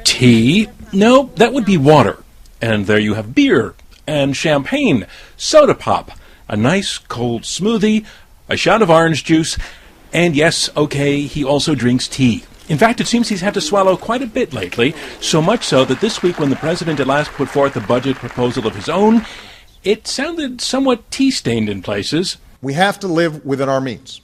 Tea? No, that would be water. And there you have beer and champagne, soda pop, a nice cold smoothie, a shot of orange juice, and yes, okay, he also drinks tea. In fact, it seems he's had to swallow quite a bit lately, so much so that this week when the president at last put forth a budget proposal of his own, it sounded somewhat tea-stained in places. We have to live within our means.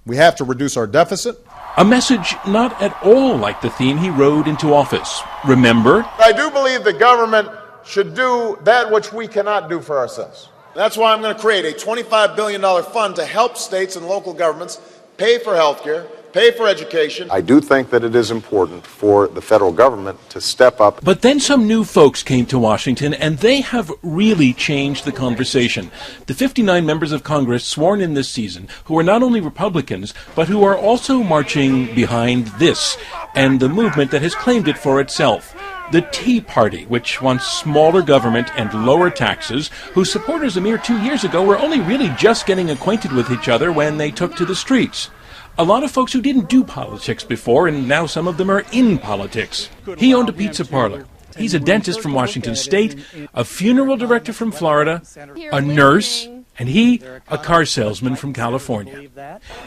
We have to reduce our deficit. A message not at all like the theme he rode into office. Remember? I do believe the government should do that which we cannot do for ourselves. That's why I'm going to create a $25 billion fund to help states and local governments pay for health care, pay for education. I do think that it is important for the federal government to step up. But then some new folks came to Washington, and they have really changed the conversation. The 59 members of Congress sworn in this season, who are not only Republicans, but who are also marching behind this, and the movement that has claimed it for itself. The Tea Party, which wants smaller government and lower taxes, whose supporters a mere 2 years ago were only really just getting acquainted with each other when they took to the streets. A lot of folks who didn't do politics before, and now some of them are in politics. He owned a pizza parlor. He's a dentist from Washington State, a funeral director from Florida, a nurse, and he, a car salesman from California.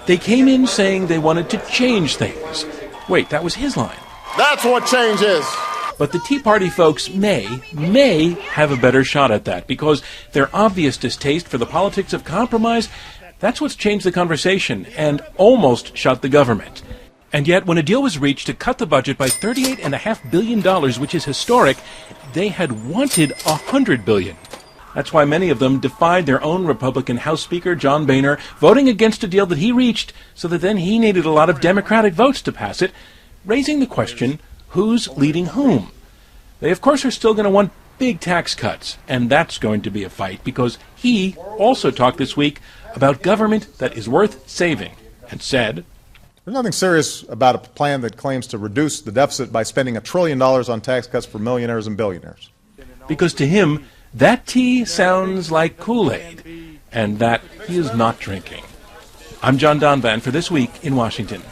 They came in saying they wanted to change things. Wait, that was his line. That's what change is. But the Tea Party folks may have a better shot at that, because their obvious distaste for the politics of compromise, that's what's changed the conversation and almost shut the government. And yet, when a deal was reached to cut the budget by $38.5 billion, which is historic, they had wanted $100 billion. That's why many of them defied their own Republican House Speaker, John Boehner, voting against a deal that he reached, so that then he needed a lot of Democratic votes to pass it, raising the question, who's leading whom? They, of course, are still going to want big tax cuts, and that's going to be a fight, because he also talked this week about government that is worth saving, and said, There's nothing serious about a plan that claims to reduce the deficit by spending $1 trillion on tax cuts for millionaires and billionaires. Because to him, that tea sounds like Kool-Aid, and that he is not drinking. I'm John Donvan for This Week in Washington.